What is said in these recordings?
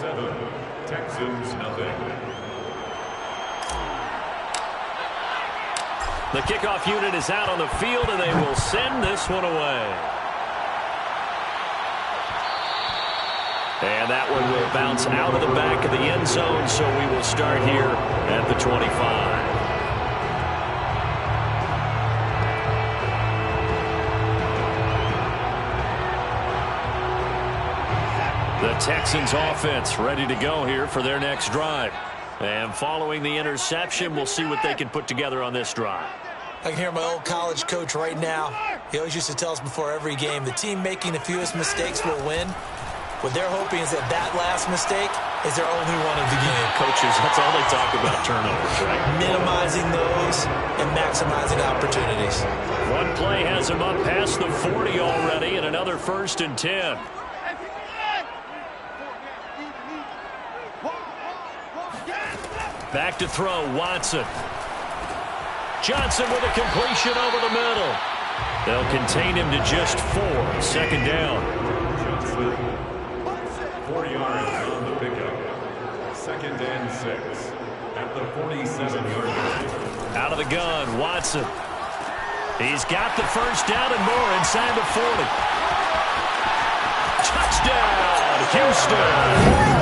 7, Texans nothing. The kickoff unit is out on the field, and they will send this one away. And that one will bounce out of the back of the end zone, so we will start here at the 25. The Texans offense ready to go here for their next drive. And following the interception, we'll see what they can put together on this drive. I can hear my old college coach right now. He always used to tell us before every game, the team making the fewest mistakes will win. What they're hoping is that that last mistake is their only one of the game. Coaches, that's all they talk about, turnovers, right? Minimizing those and maximizing opportunities. One play has him up past the 40 already, and another 1st and 10. Back to throw, Watson. Johnson with a completion over the middle. They'll contain him to just 4. 2nd down. Johnson, 4 yards on the pickup. 2nd and 6 at the 47-yard line. Out of the gun, Watson. He's got the 1st down and more inside the 40. Touchdown, Houston.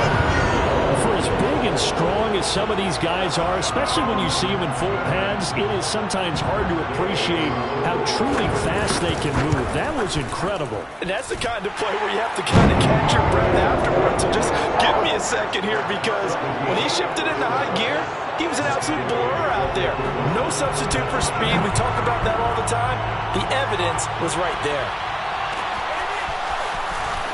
For as big and strong as some of these guys are, especially when you see them in full pads, it is sometimes hard to appreciate how truly fast they can move. That was incredible. And that's the kind of play where you have to kind of catch your breath afterwards. So just give me a second here, because when he shifted into high gear, he was an absolute blur out there. No substitute for speed. We talk about that all the time. The evidence was right there.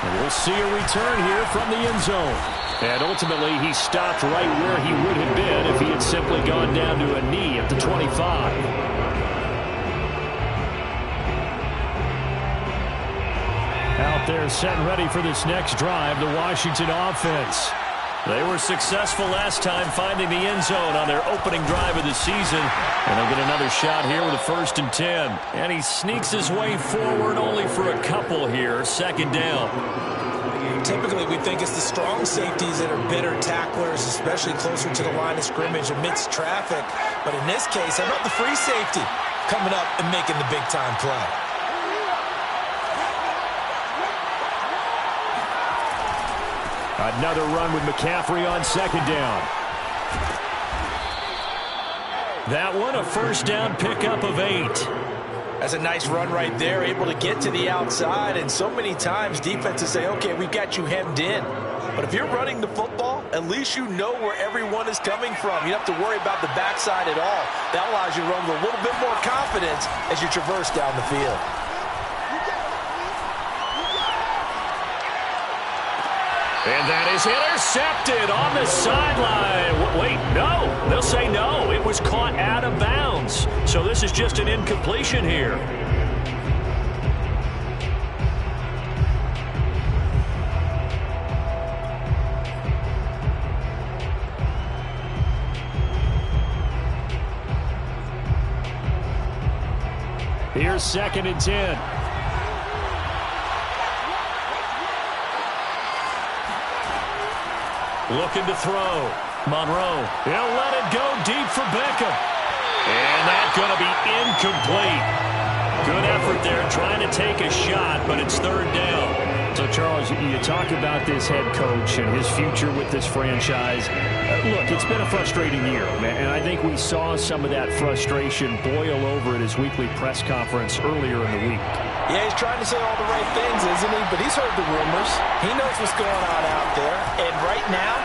And we'll see a return here from the end zone. And ultimately, he stopped right where he would have been if he had simply gone down to a knee at the 25. Out there set and ready for this next drive, the Washington offense. They were successful last time finding the end zone on their opening drive of the season. And they'll get another shot here with a 1st and 10. And he sneaks his way forward only for a couple here. 2nd down. Typically, we think it's the strong safeties that are better tacklers, especially closer to the line of scrimmage amidst traffic. But in this case, how about the free safety coming up and making the big-time play? Another run with McCaffrey on 2nd down. That one, a 1st down pickup of 8. That's a nice run right there, able to get to the outside. And so many times defenses say, okay, we've got you hemmed in. But if you're running the football, at least you know where everyone is coming from. You don't have to worry about the backside at all. That allows you to run with a little bit more confidence as you traverse down the field. And that is intercepted on the sideline. Wait, no. They'll say no. It was caught out of bounds. So this is just an incompletion here. Here's 2nd and 10. Looking to throw. Monroe. He'll let it go deep for Beckham. And that's going to be incomplete. Good effort there trying to take a shot, but it's 3rd down. So, Charles, you talk about this head coach and his future with this franchise. Look, it's been a frustrating year, and I think we saw some of that frustration boil over at his weekly press conference earlier in the week. Yeah, he's trying to say all the right things, isn't he? But he's heard the rumors. He knows what's going on out there. And right now,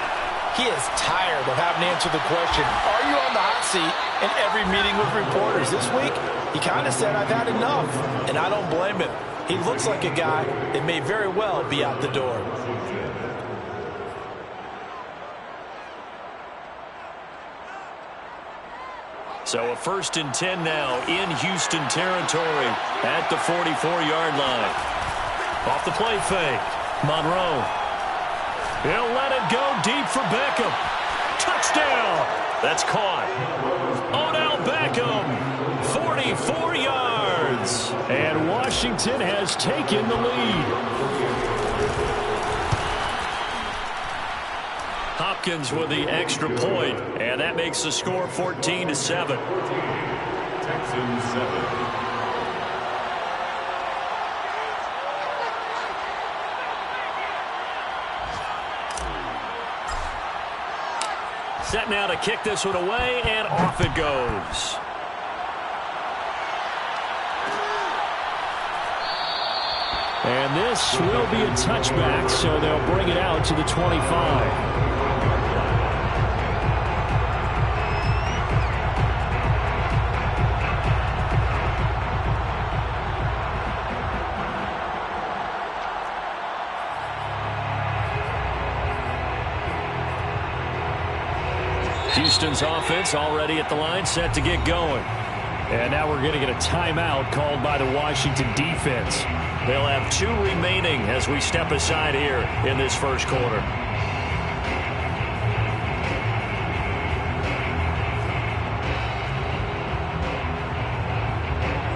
he is tired of having to answer the question, are you on the hot seat in every meeting with reporters? This week, he kind of said, I've had enough. And I don't blame him. He looks like a guy that may very well be out the door. So a 1st and 10 now in Houston territory at the 44-yard line. Off the play fake. Monroe. He'll let it go deep for Beckham. Touchdown. That's caught. Odell Beckham. 44 yards. And Washington has taken the lead. Hopkins with the extra point, and that makes the score 14-7. Texans 7. Set now to kick this one away, and off it goes. And this will be a touchback, so they'll bring it out to the 25. Houston's offense already at the line, set to get going. And now we're going to get a timeout called by the Washington defense. They'll have 2 remaining as we step aside here in this first quarter.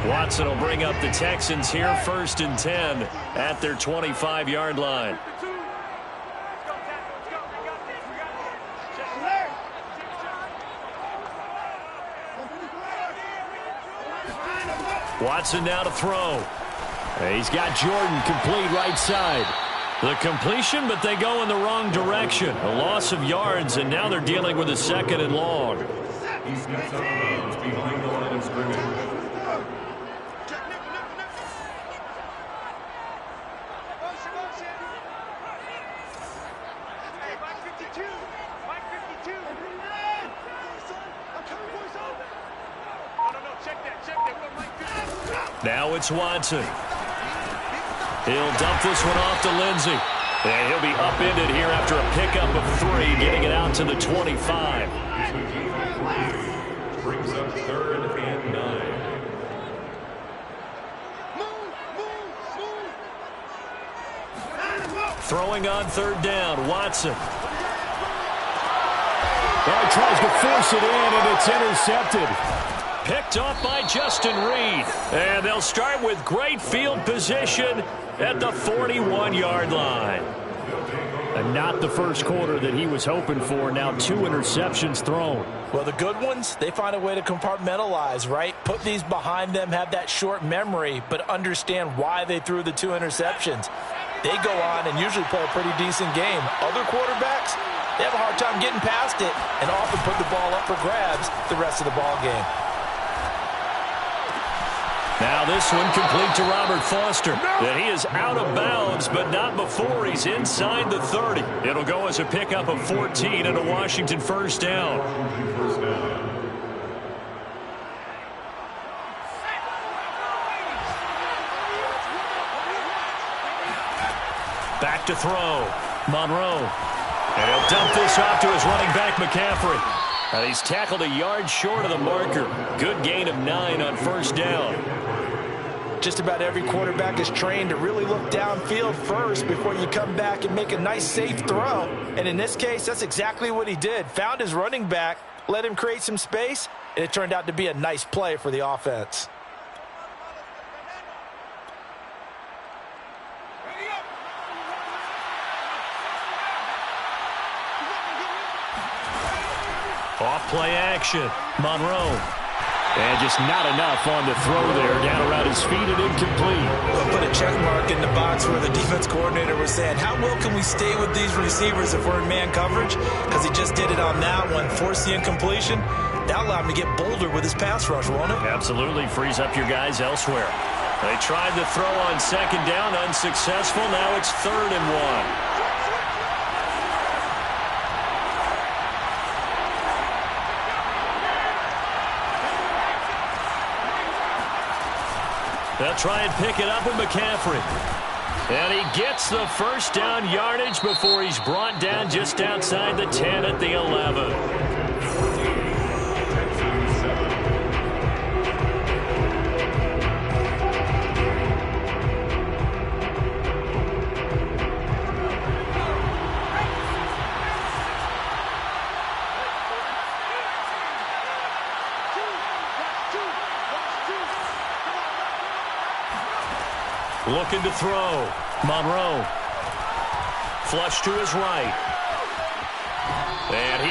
Watson will bring up the Texans here, 1st and 10 at their 25-yard line. Watson now to throw. He's got Jordan complete right side. The completion, but they go in the wrong direction. A loss of yards, and now they're dealing with a 2nd and long. He steps up bounds behind the line of scrimmage. Now it's Watson. He'll dump this one off to Lindsey. And he'll be upended here after a pickup of 3, getting it out to the 25. Brings up 3rd and 9. Throwing on 3rd down, Watson. Well, he tries to force it in, and it's intercepted. Picked off by Justin Reed. And they'll start with great field position at the 41-yard line. And not the first quarter that he was hoping for. Now 2 interceptions thrown. Well, the good ones, they find a way to compartmentalize, right? Put these behind them, have that short memory, but understand why they threw the 2 interceptions. They go on and usually play a pretty decent game. Other quarterbacks, they have a hard time getting past it and often put the ball up for grabs the rest of the ball game. Now this one complete to Robert Foster. And he is out of bounds, but not before he's inside the 30. It'll go as a pickup of 14 and a Washington first down. Back to throw. Monroe. And he'll dump this off to his running back, McCaffrey. And he's tackled a yard short of the marker. Good gain of 9 on first down. Just about every quarterback is trained to really look downfield first before you come back and make a nice, safe throw. And in this case, that's exactly what he did. Found his running back, let him create some space, and it turned out to be a nice play for the offense. Off play action. Monroe. And just not enough on the throw there. Down around his feet and incomplete. We'll put a check mark in the box where the defense coordinator was saying, how well can we stay with these receivers if we're in man coverage? Because he just did it on that one. Forced the incompletion. That'll allow him to get bolder with his pass rush, won't it? Absolutely. Frees up your guys elsewhere. They tried the throw on 2nd down. Unsuccessful. Now it's 3rd and 1. They'll try and pick it up with McCaffrey. And he gets the first down yardage before he's brought down just outside the 10 at the 11. Looking to throw. Monroe. Flush to his right.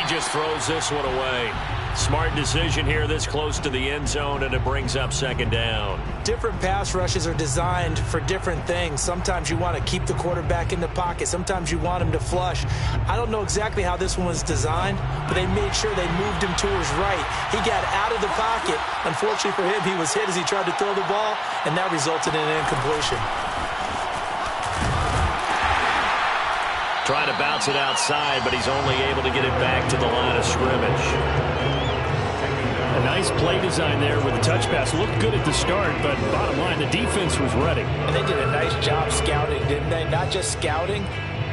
just throws this one away. Smart decision here this close to the end zone, and it brings up second down. Different pass rushes are designed for different things. Sometimes you want to keep the quarterback in the pocket. Sometimes you want him to flush. I don't know exactly how this one was designed, but they made sure they moved him to his right. He got out of the pocket. Unfortunately for him, he was hit as he tried to throw the ball, and that resulted in an incompletion. Trying to bounce it outside, but he's only able to get it back to the line of scrimmage. A nice play design there with the touch pass. Looked good at the start, but bottom line, the defense was ready. And they did a nice job scouting, didn't they? Not just scouting,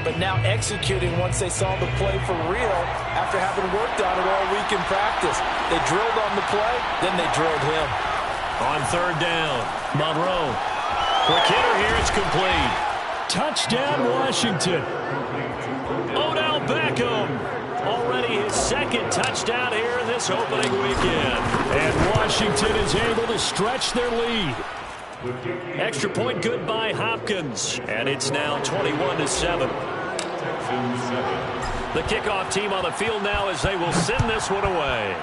but now executing once they saw the play for real after having worked on it all week in practice. They drilled on the play, then they drilled him. On third down, Monroe. Quick hitter here, it's complete. Touchdown, Washington. Odell Beckham. Already his second touchdown here in this opening weekend. And Washington is able to stretch their lead. Extra point good by Hopkins. And it's now 21-7. The kickoff team on the field now as they will send this one away.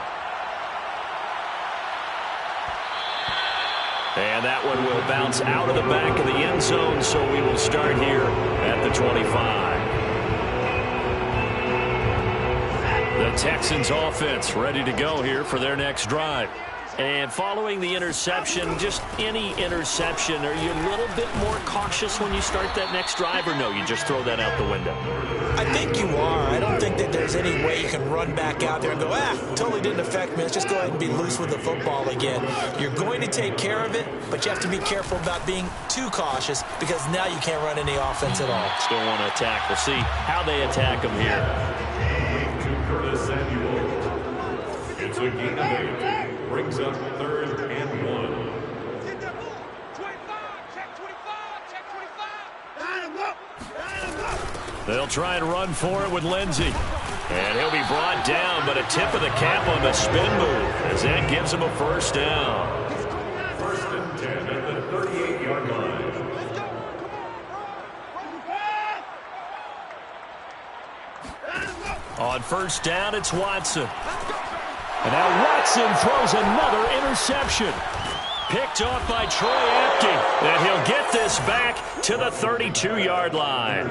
And that one will bounce out of the back of the end zone, so we will start here at the 25. The Texans offense ready to go here for their next drive. And following the interception, just any interception, are you a little bit more cautious when you start that next drive, or no, you just throw that out the window? I think you are. I don't think that there's any way you can run back out there and go, totally didn't affect me. Let's just go ahead and be loose with the football again. You're going to take care of it, but you have to be careful about being too cautious because now you can't run any offense at all. Still want to attack. We'll see how they attack them here. It's a gain of 8. Brings up 3rd and 1. They'll try and run for it with Lindsey. And he'll be brought down, but a tip of the cap on the spin move as that gives him a first down. 1st and 10 at the 38-yard line. On first down, it's Watson. And now Watson throws another interception. Picked off by Troy Apke. And he'll get this back to the 32-yard line.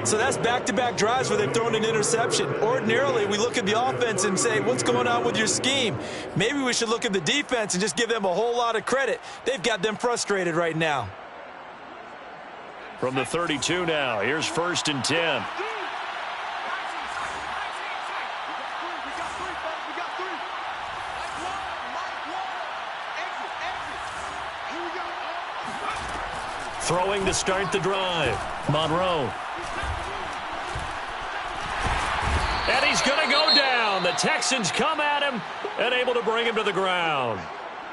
So that's back-to-back drives where they've thrown an interception. Ordinarily, we look at the offense and say, what's going on with your scheme? Maybe we should look at the defense and just give them a whole lot of credit. They've got them frustrated right now. From the 32 now, here's 1st and 10. Throwing to start the drive. Monroe. And he's going to go down. The Texans come at him and able to bring him to the ground.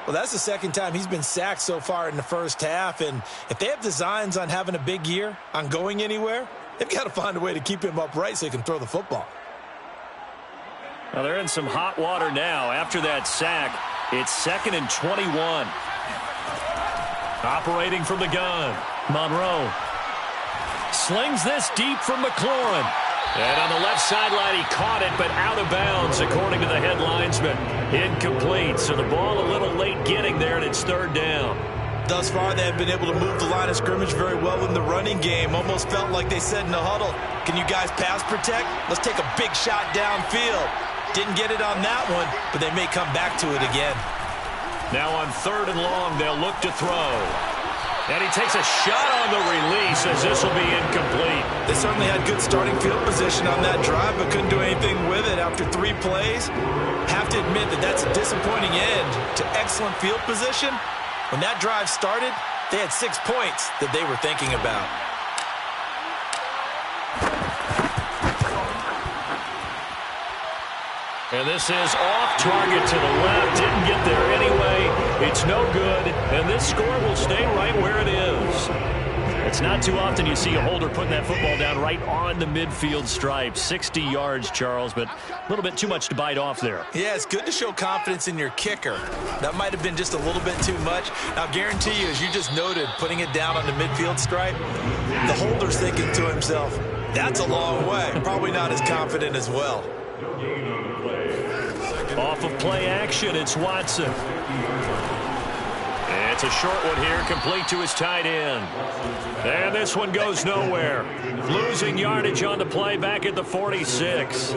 Well, that's the second time he's been sacked so far in the first half. And if they have designs on having a big year, on going anywhere, they've got to find a way to keep him upright so he can throw the football. Well, they're in some hot water now. After that sack, it's 2nd and 21. Operating from the gun, Monroe slings this deep from McLaurin. And on the left sideline, he caught it, but out of bounds, according to the head linesman. Incomplete, so the ball a little late getting there, and it's 3rd down. Thus far, they have been able to move the line of scrimmage very well in the running game. Almost felt like they said in the huddle, can you guys pass protect? Let's take a big shot downfield. Didn't get it on that one, but they may come back to it again. Now on 3rd and long, they'll look to throw. And he takes a shot on the release as this will be incomplete. They certainly had good starting field position on that drive, but couldn't do anything with it after 3 plays. Have to admit that that's a disappointing end to excellent field position. When that drive started, they had 6 points that they were thinking about. And this is off target to the left. Didn't get there anyway. It's no good. And this score will stay right where it is. It's not too often you see a holder putting that football down right on the midfield stripe. 60 yards, Charles, but a little bit too much to bite off there. Yeah, it's good to show confidence in your kicker. That might have been just a little bit too much. Now, I guarantee you, as you just noted, putting it down on the midfield stripe, the holder's thinking to himself, that's a long way. Probably not as confident as well. Gain on the play. Off of play action, it's Watson. And it's a short one here, complete to his tight end. And this one goes nowhere. Losing yardage on the play back at the 46.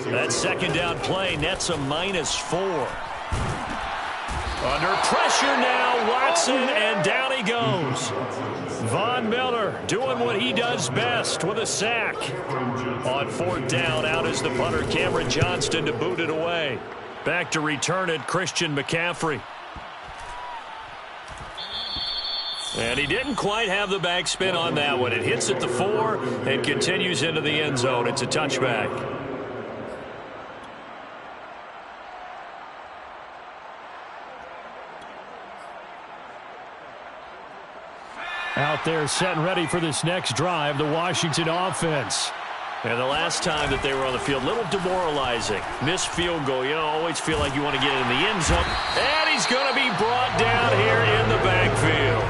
That second down play nets a -4. Under pressure now, Watson, and down he goes. Von Miller doing what he does best with a sack. On 4th down, out is the punter, Cameron Johnston, to boot it away. Back to return it, Christian McCaffrey. And he didn't quite have the backspin on that one. It hits at the 4 and continues into the end zone. It's a touchback. Out there set and ready for this next drive, the Washington offense. And the last time that they were on the field, a little demoralizing. Missed field goal. You always feel like you want to get in the end zone. And he's going to be brought down here in the backfield.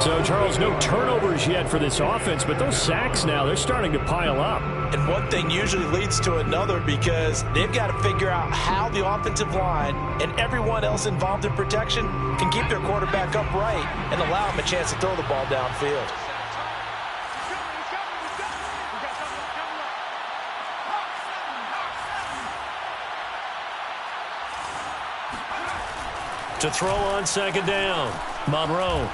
So, Charles, no turnovers yet for this offense, but those sacks now, they're starting to pile up. And one thing usually leads to another because they've got to figure out how the offensive line and everyone else involved in protection can keep their quarterback upright and allow him a chance to throw the ball downfield. To throw on second down, Monroe.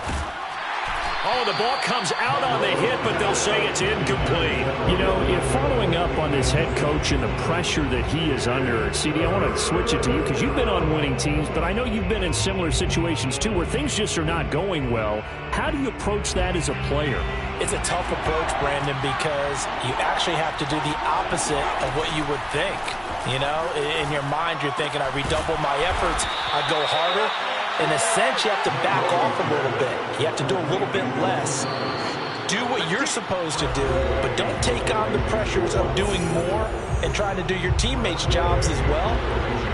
Oh, the ball comes out on the hit, but they'll say it's incomplete. You know, if following up on this head coach and the pressure that he is under, CD, I want to switch it to you because you've been on winning teams, but I know you've been in similar situations too where things just are not going well. How do you approach that as a player? It's a tough approach, Brandon, because you actually have to do the opposite of what you would think. You know, in your mind, you're thinking, I redouble my efforts, I go harder. In a sense, you have to back off a little bit. You have to do a little bit less. Do what you're supposed to do, but don't take on the pressures of doing more and trying to do your teammates' jobs as well.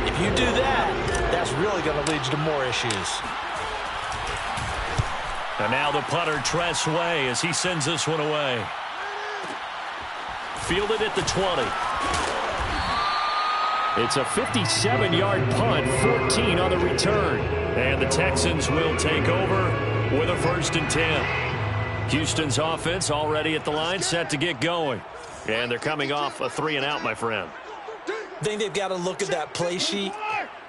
If you do that, that's really going to lead you to more issues. And now the punter, Tress Way, as he sends this one away. Fielded at the 20. It's a 57-yard punt, 14 on the return. And the Texans will take over with a 1st and 10. Houston's offense already at the line, set to get going. And they're coming off a 3-and-out, my friend. I think they've got to look at that play sheet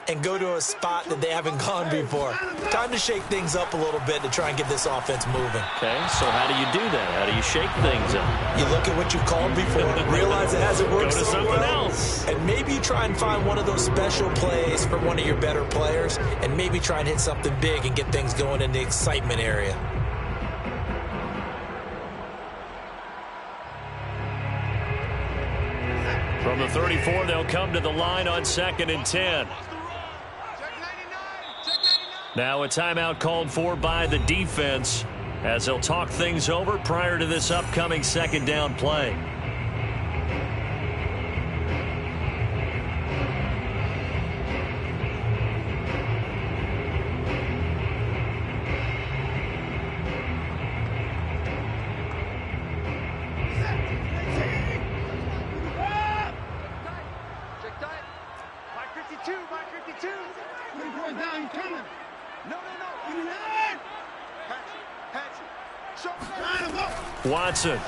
and go to a spot that they haven't gone before. Time to shake things up a little bit to try and get this offense moving. Okay, so how do you do that? How do you shake things up? You look at what you called before, realize it hasn't worked Go to so something well, else. and maybe you try and find one of those special plays for one of your better players, and maybe try and hit something big and get things going in the excitement area. From the 34, they'll come to the line on 2nd and 10. Now a timeout called for by the defense as they'll talk things over prior to this upcoming 2nd down play. Watson.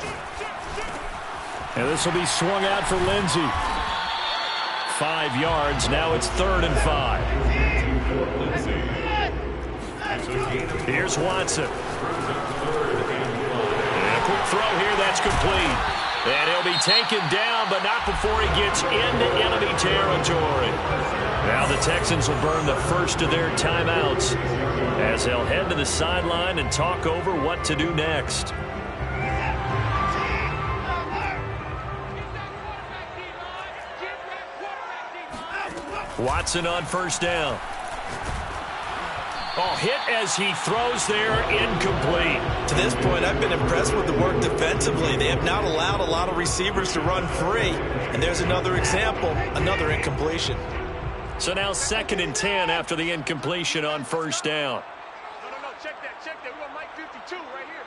And this will be swung out for Lindsey. 5 yards. Now it's 3rd and 5. Here's Watson. And a quick throw here. That's complete. And he'll be taken down, but not before he gets into enemy territory. Now the Texans will burn the first of their timeouts as they'll head to the sideline and talk over what to do next. Watson on 1st down. Oh, hit as he throws there, incomplete. To this point, I've been impressed with the work defensively. They have not allowed a lot of receivers to run free. And there's another example, another incompletion. So now 2nd and 10 after the incompletion on 1st down. No, check that. We want Mike 52 right here.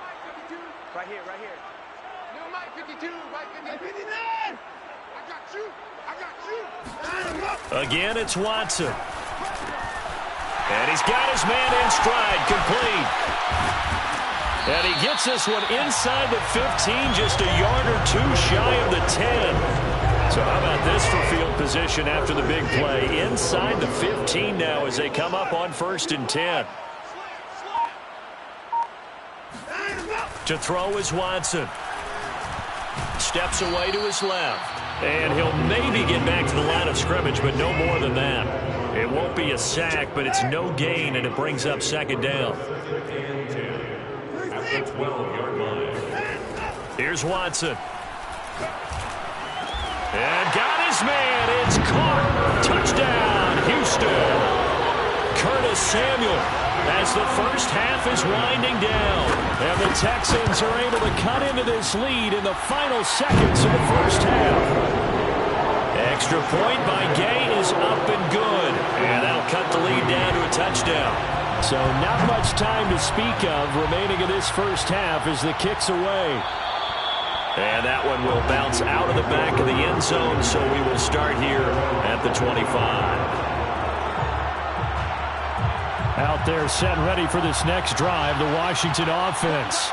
Right here. No, Mike 52, Mike 59. I got Again, it's Watson. And he's got his man in stride, complete. And he gets this one inside the 15, just a yard or two shy of the 10. So how about this for field position after the big play? Inside the 15 now as they come up on 1st and 10. To throw is Watson. Steps away to his left. And he'll maybe get back to the line of scrimmage, but no more than that. It won't be a sack, but it's no gain, and it brings up 2nd down. At the 12-yard line. Here's Watson. And got his man. It's caught. Touchdown, Houston. Curtis Samuel as the first half is winding down. And the Texans are able to cut into this lead in the final seconds of the first half. Extra point by Gay is up and good. And that'll cut the lead down to a touchdown. So not much time to speak of remaining in this first half as the kick's away. And that one will bounce out of the back of the end zone, so we will start here at the 25. Out there set and ready for this next drive, the Washington offense.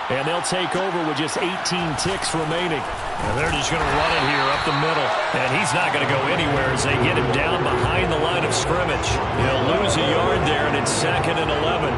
And they'll take over with just 18 ticks remaining. And they're just going to run it here up the middle. And he's not going to go anywhere as they get him down behind the line of scrimmage. He'll lose a yard there, and it's 2nd and 11.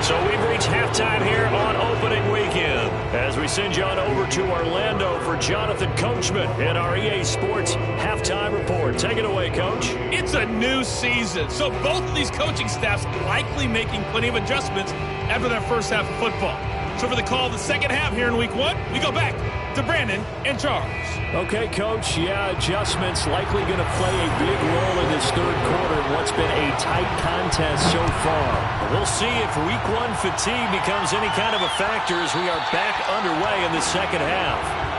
So we've reached halftime here on opening weekend as we send you on over to Orlando for Jonathan Coachman in our EA Sports Halftime Report. Take it away, Coach. It's a new season, so both of these coaching staffs likely making plenty of adjustments after their first half of football. So for the call of the second half here in Week 1, we go back to Brandon and Charles. Okay, Coach. Yeah, adjustments likely going to play a big role in this third quarter in what's been a tight contest so far. We'll see if Week 1 fatigue becomes any kind of a factor as we are back underway in the second half.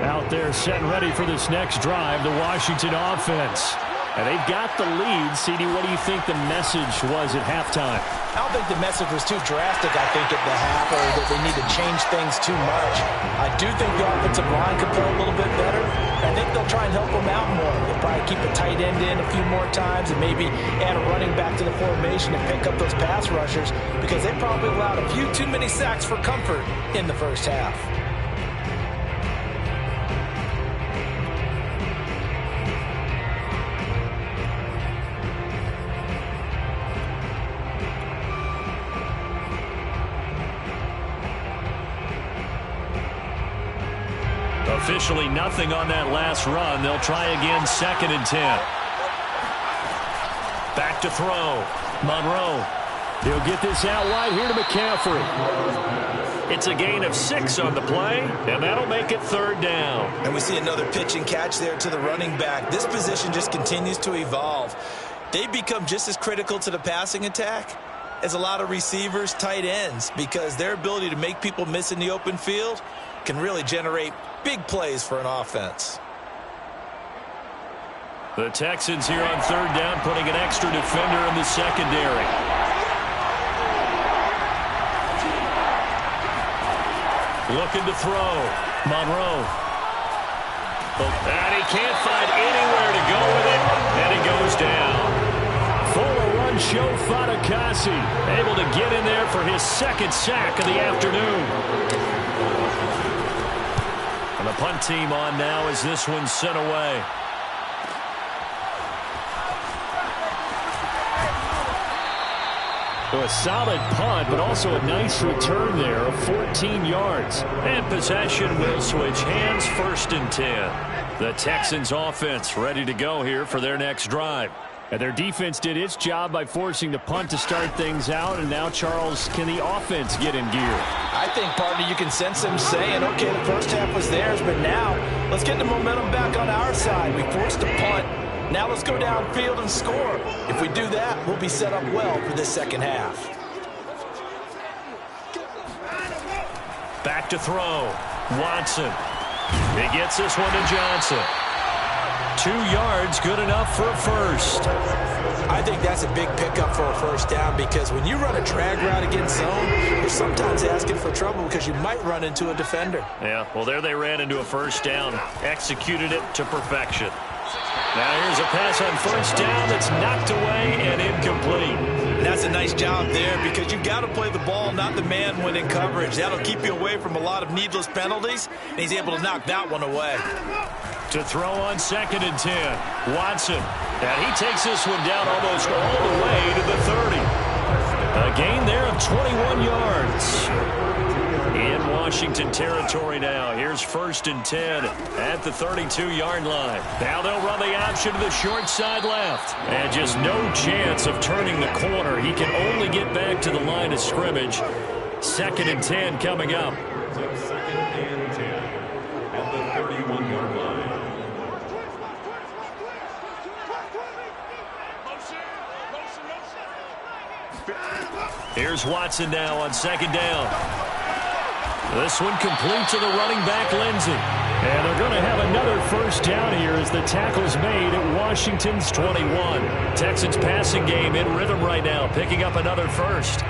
Out there set and ready for this next drive, the Washington offense. And they've got the lead. CD, what do you think the message was at halftime? I don't think the message was too drastic, I think, at the half, or that they need to change things too much. I do think the offensive line could play a little bit better. I think they'll try and help them out more. They'll probably keep a tight end in a few more times and maybe add a running back to the formation and pick up those pass rushers because they probably allowed a few too many sacks for comfort in the first half. Officially nothing on that last run. They'll try again, 2nd and 10. Back to throw. Monroe. He'll get this out wide here to McCaffrey. It's a gain of 6 on the play, and that'll make it 3rd down. And we see another pitch and catch there to the running back. This position just continues to evolve. They become just as critical to the passing attack as a lot of receivers, tight ends, because their ability to make people miss in the open field can really generate big plays for an offense. The Texans here on 3rd down, putting an extra defender in the secondary. Looking to throw. Monroe. And he can't find anywhere to go with it, and he goes down. Fuller run show Fatukasi, able to get in there for his 2nd sack of the afternoon. And the punt team on now as this one's sent away. So a solid punt, but also a nice return there of 14 yards. And possession will switch hands, 1st and 10. The Texans offense ready to go here for their next drive. And their defense did its job by forcing the punt to start things out. And now, Charles, can the offense get in gear? I think, partner, you can sense them saying, okay, the first half was theirs, but now let's get the momentum back on our side. We forced a punt. Now let's go downfield and score. If we do that, we'll be set up well for this second half. Back to throw. Watson. He gets this one to Johnson. 2 yards, good enough for a first. I think that's a big pickup for a first down because when you run a drag route against zone, you're sometimes asking for trouble because you might run into a defender. Yeah, well, there they ran into a first down. Executed it to perfection. Now here's a pass on first down that's knocked away and incomplete. That's a nice job there because you've got to play the ball, not the man when in coverage. That'll keep you away from a lot of needless penalties, and he's able to knock that one away. To throw on 2nd and 10. Watson. And he takes this one down almost all the way to the 30. A gain there of 21 yards. In Washington territory now. Here's 1st and 10 at the 32-yard line. Now they'll run the option to the short side left. And just no chance of turning the corner. He can only get back to the line of scrimmage. 2nd and 10 coming up. 2nd and 10 at the 31-yard line. Here's Watson now on 2nd down. This one complete to the running back, Lindsey. And they're going to have another first down here as the tackle's made at Washington's 21. Texans passing game in rhythm right now, picking up another first.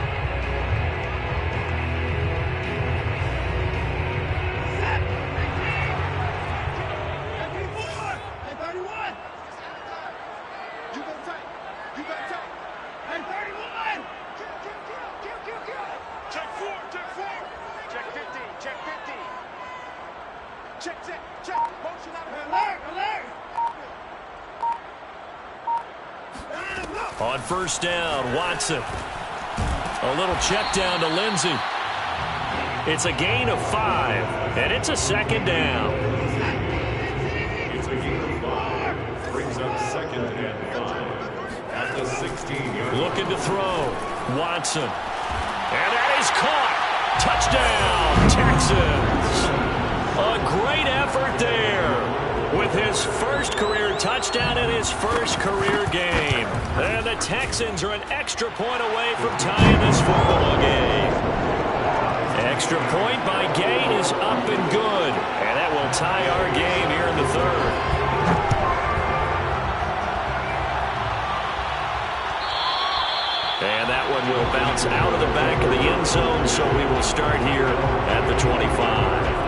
On first down, Watson. A little check down to Lindsey. It's a gain of 5, and it's a 2nd down. It's a gain of 5. Brings up 2nd and 5 at the 16-yard line. Looking to throw. Watson. And that is caught. Touchdown, Texans. A great effort there with his first career touchdown in his first career game. And the Texans are an extra point away from tying this football game. Extra point by Gay is up and good. And that will tie our game here in the 3rd. And that one will bounce out of the back of the end zone, so we will start here at the 25.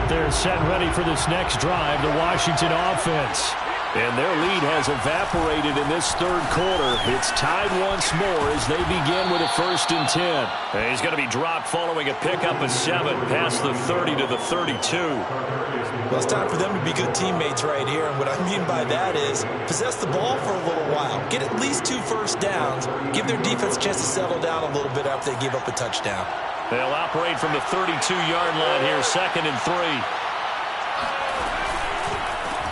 They're set and ready for this next drive, the Washington offense. And their lead has evaporated in this 3rd quarter. It's tied once more as they begin with a 1st and 10. And he's going to be dropped following a pickup of 7 past the 30 to the 32. Well, it's time for them to be good teammates right here. And what I mean by that is possess the ball for a little while. Get at least 2 first downs. Give their defense a chance to settle down a little bit after they give up a touchdown. They'll operate from the 32-yard line here, 2nd and 3.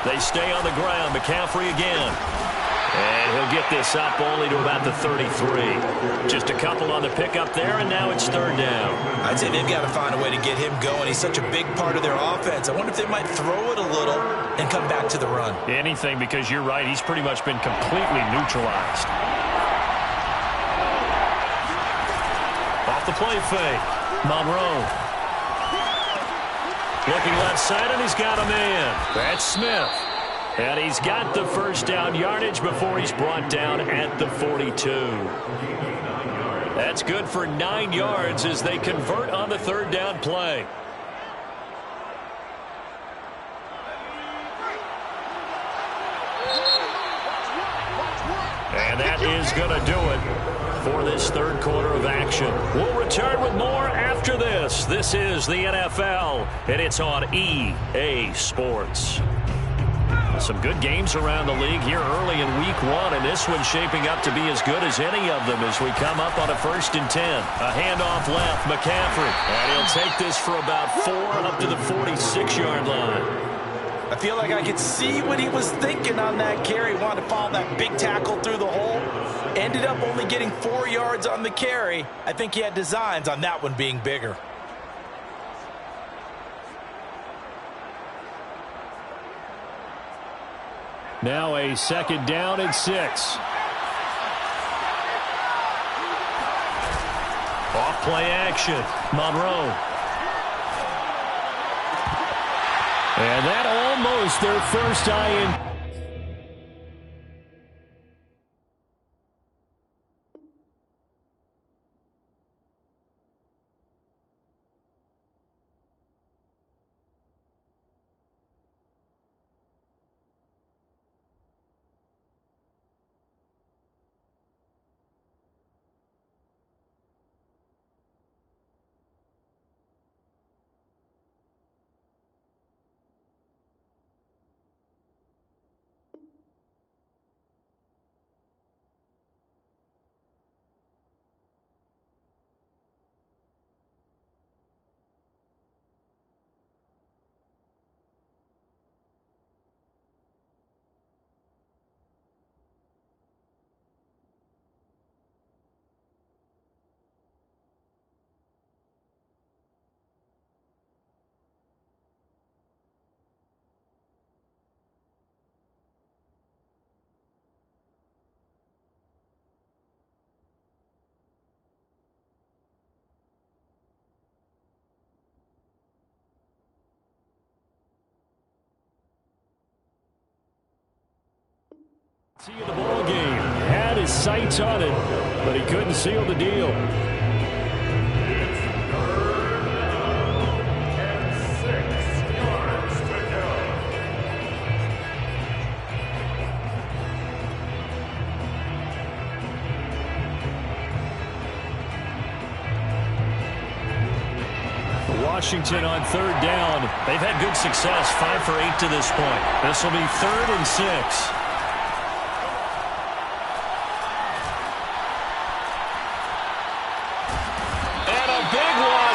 They stay on the ground. McCaffrey again. And he'll get this up only to about the 33. Just a couple on the pickup there, and now it's 3rd down. I'd say they've got to find a way to get him going. He's such a big part of their offense. I wonder if they might throw it a little and come back to the run. Anything, because you're right. He's pretty much been completely neutralized. Off the play fake. Monroe. Looking left side, and he's got a man. That's Smith. And he's got the first down yardage before he's brought down at the 42. That's good for 9 yards as they convert on the 3rd down play. And that is going to do it for this 3rd quarter of action. We'll return with more after this. This is the NFL, and it's on EA Sports. Some good games around the league here early in week 1, and this one's shaping up to be as good as any of them as we come up on a 1st and 10. A handoff left, McCaffrey. And he'll take this for about 4 up to the 46-yard line. I feel like I could see what he was thinking on that carry. Wanted to follow that big tackle through the hole. Ended up only getting 4 yards on the carry. I think he had designs on that one being bigger. Now a 2nd down and 6. Off play action. Monroe. And that almost their first tie-in. See the ball game. Had his sights on it, but he couldn't seal the deal. It's 3rd and 6 yards to go. Washington on 3rd down. They've had good success, 5 for 8 to this point. This will be 3rd and 6.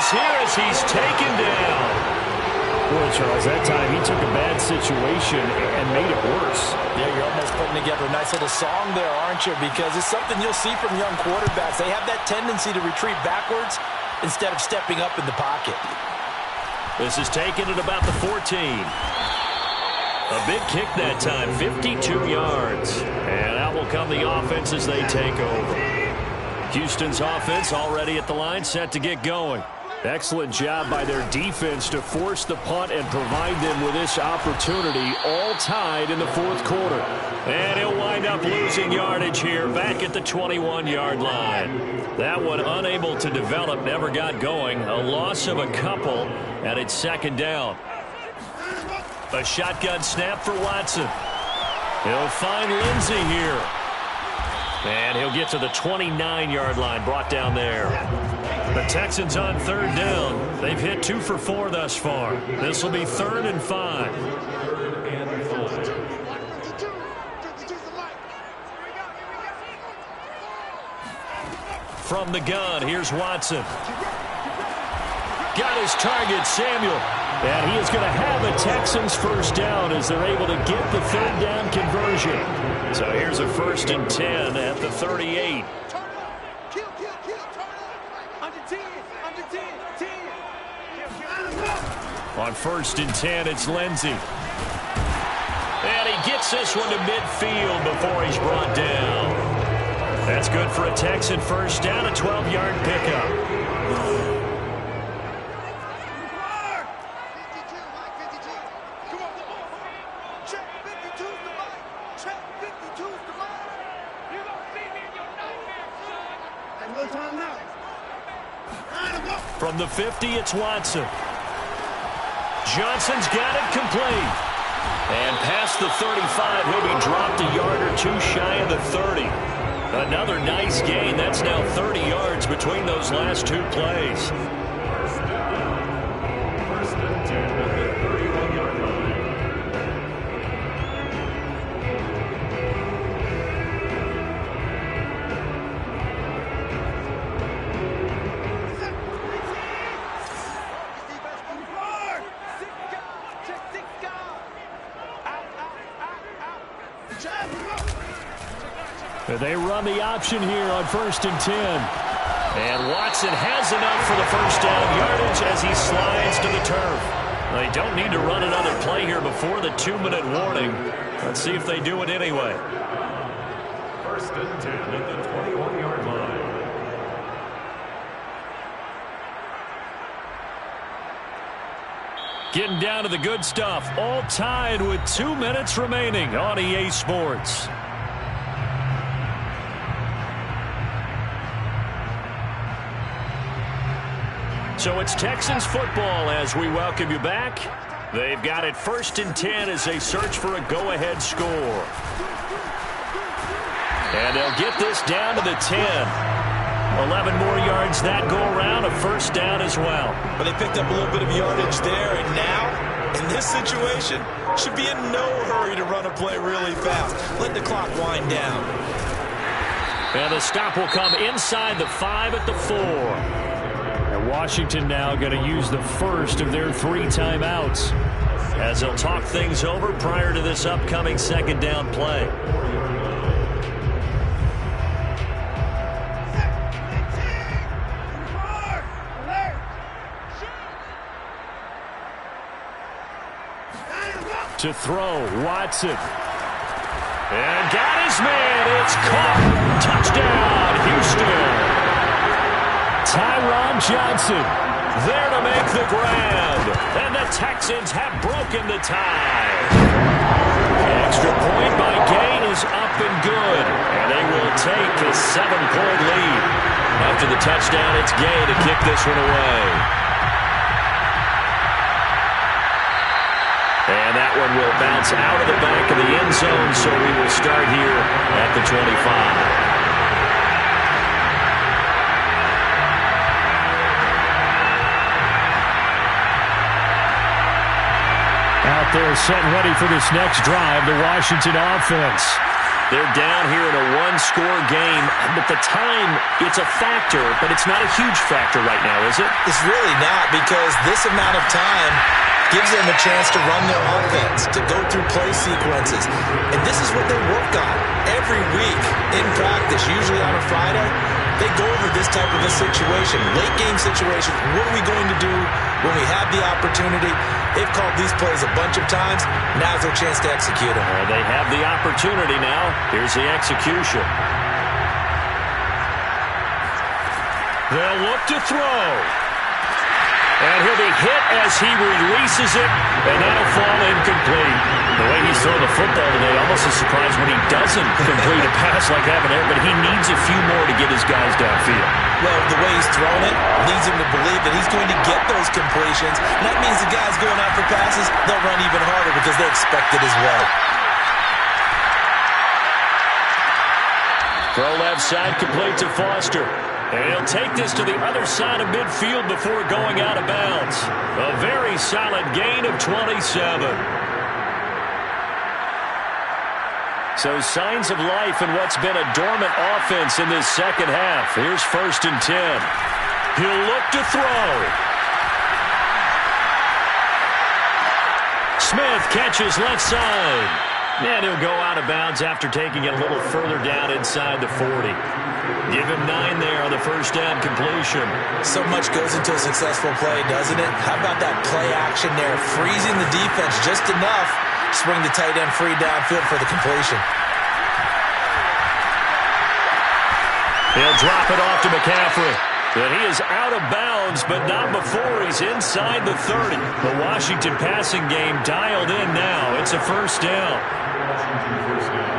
Here as he's taken down. Boy, Charles, that time he took a bad situation and made it worse. Yeah, you're almost putting together a nice little song there, aren't you? Because it's something you'll see from young quarterbacks. They have that tendency to retreat backwards instead of stepping up in the pocket. This is taken at about the 14. A big kick that time, 52 yards. And out will come the offense as they take over. Houston's offense already at the line, set to get going. Excellent job by their defense to force the punt and provide them with this opportunity, all tied in the 4th quarter. And he'll wind up losing yardage here back at the 21-yard line. That one unable to develop, never got going. A loss of a couple, and it's 2nd down. A shotgun snap for Watson. He'll find Lindsey here. And he'll get to the 29-yard line, brought down there. The Texans on 3rd down. They've hit 2 for 4 thus far. This will be 3rd and 5. 3rd and 5. From the gun, here's Watson. Got his target, Samuel. And he is going to have a Texans first down as they're able to get the 3rd down conversion. So here's a 1st and 10 at the 38. On 1st and 10, it's Lindsey. And he gets this one to midfield before he's brought down. That's good for a Texan first down, a 12-yard pickup. From the 50, it's Watson. Johnson's got it complete. And past the 35, he'll be dropped a yard or 2 shy of the 30. Another nice gain. That's now 30 yards between those last 2 plays. 1st and 10 at the 31-yard line. They run the option here on 1st and 10. And Watson has enough for the first down yardage as he slides to the turf. They don't need to run another play here before the 2-minute warning. Let's see if they do it anyway. 1st and 10 at the 21-yard line. Getting down to the good stuff. All tied with 2 minutes remaining on EA Sports. So it's Texans football as we welcome you back. They've got it 1st and 10 as they search for a go-ahead score. And they'll get this down to the 10. 11 more yards that go around, a first down as well. But they picked up a little bit of yardage there, and now, in this situation, should be in no hurry to run a play really fast. Let the clock wind down. And the stop will come inside the 5 at the 4. And Washington now going to use the first of their 3 timeouts as they'll talk things over prior to this upcoming 2nd down play. To throw, Watson. And got his man. It's caught. Touchdown, Houston. Tyron Johnson there to make the grab. And the Texans have broken the tie. Extra point by Gay is up and good. And they will take a 7-point lead. After the touchdown, it's Gay to kick this one away. And that one will bounce out of the back of the end zone, so we will start here at the 25. Out there set and ready for this next drive, the Washington offense. They're down here in a 1-score game, but the time, it's a factor, but it's not a huge factor right now, is it? It's really not, because this amount of time gives them a chance to run their offense, to go through play sequences. And this is what they work on every week in practice, usually on a Friday. They go over this type of a situation, late game situation. What are we going to do when we have the opportunity? They've called these plays a bunch of times. Now's their chance to execute them. They have the opportunity now. Here's the execution. They'll look to throw. And he'll be hit as he releases it, and that'll fall incomplete. The way he's throwing the football today, almost a surprise when he doesn't complete a pass like happened there, but he needs a few more to get his guys downfield. Well, the way he's thrown it leads him to believe that he's going to get those completions. And that means the guys going out for passes, they'll run even harder because they expect it as well. Throw left side, complete to Foster. And he'll take this to the other side of midfield before going out of bounds. A very solid gain of 27. So signs of life in what's been a dormant offense in this second half. Here's 1st and 10. He'll look to throw. Smith catches left side. And he'll go out of bounds after taking it a little further down inside the 40. Give him 9 there on the first down completion. So much goes into a successful play, doesn't it? How about that play action there? Freezing the defense just enough. Swing the tight end free downfield for the completion. He'll drop it off to McCaffrey. And he is out of bounds, but not before he's inside the 30. The Washington passing game dialed in now. It's a first down. First down.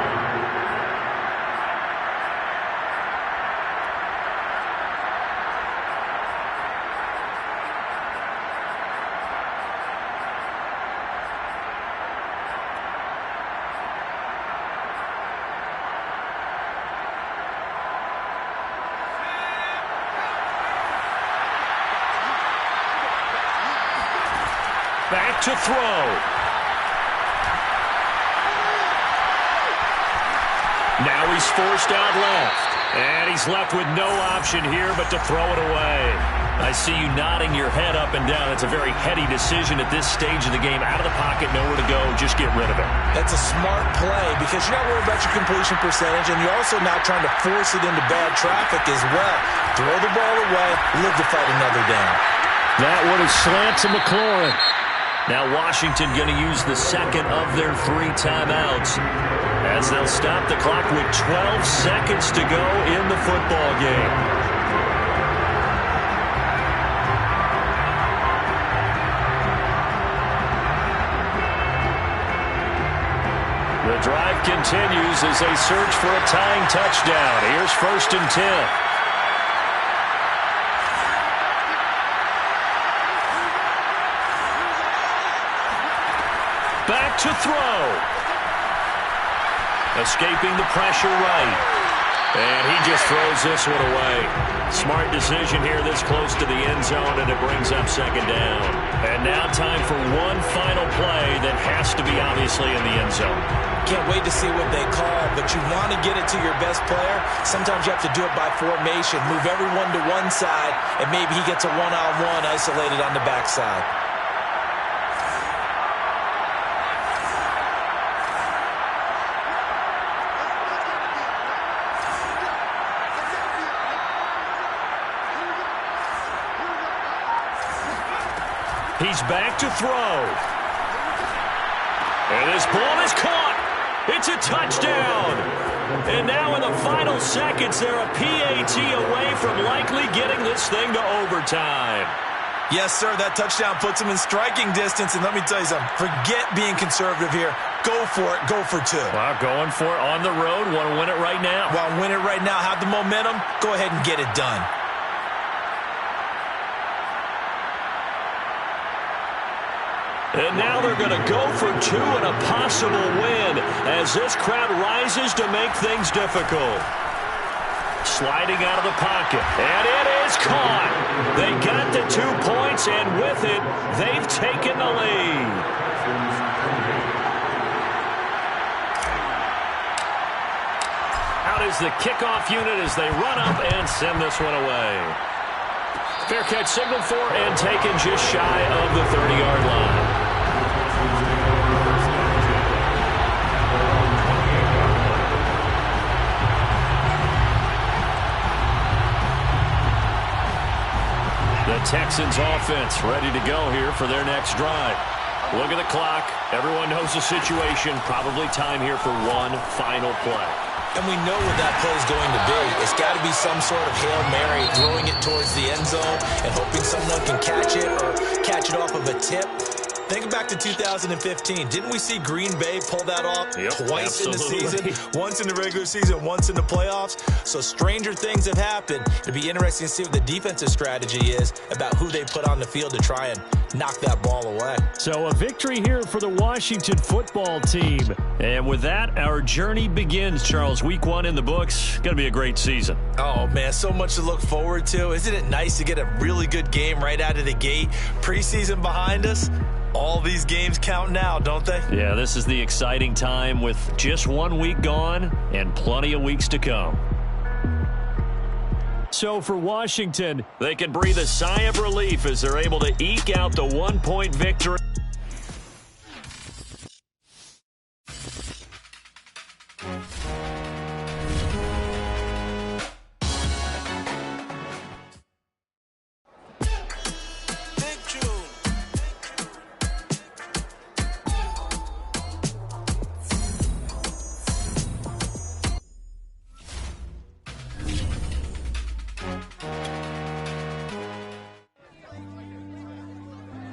Back to throw. Now he's forced out left. And he's left with no option here but to throw it away. I see you nodding your head up and down. It's a very heady decision at this stage of the game. Out of the pocket, nowhere to go. Just get rid of it. That's a smart play because you're not worried about your completion percentage, and you're also not trying to force it into bad traffic as well. Throw the ball away, live to fight another down. That one is slant to McLaurin. Now Washington going to use the second of their 3 timeouts as they'll stop the clock with 12 seconds to go in the football game. drive continues as they search for a tying touchdown. Here's 1st and 10. Back to throw. Escaping the pressure right. And he just throws this one away. Smart decision here this close to the end zone, and it brings up 2nd down. And now time for one final play that has to be obviously in the end zone. Can't wait to see what they call, but you want to get it to your best player. Sometimes you have to do it by formation. Move everyone to one side, and maybe he gets a one-on-one isolated on the backside. He's back to throw. And this ball is caught. It's a touchdown. And now in the final seconds, they're a PAT away from likely getting this thing to overtime. Yes, sir, that touchdown puts him in striking distance. And let me tell you something, forget being conservative here. Go for it. Go for 2. Well, going for it on the road. Want to win it right now. Want to win it right now. Have the momentum. Go ahead and get it done. And now they're going to go for 2 and a possible win as this crowd rises to make things difficult. Sliding out of the pocket, and it is caught. They got the 2 points, and with it, they've taken the lead. Out is the kickoff unit as they run up and send this one away. Fair catch signaled for and taken just shy of the 30-yard line. The Texans offense ready to go here for their next drive. Look at the clock. Everyone knows the situation. Probably time here for one final play. And we know what that play is going to be. It's got to be some sort of Hail Mary, throwing it towards the end zone and hoping someone can catch it or catch it off of a tip. Think back to 2015. Didn't we see Green Bay pull that off twice in the season? Once in the regular season, once in the playoffs. So stranger things have happened. It'll be interesting to see what the defensive strategy is about who they put on the field to try and knock that ball away. So a victory here for the Washington football team. And with that, our journey begins, Charles. Week 1 in the books. Going to be a great season. Oh, man, so much to look forward to. Isn't it nice to get a really good game right out of the gate? Preseason behind us. All these games count now, don't they? Yeah, this is the exciting time with just 1 week gone and plenty of weeks to come. So for Washington, they can breathe a sigh of relief as they're able to eke out the 1-point victory.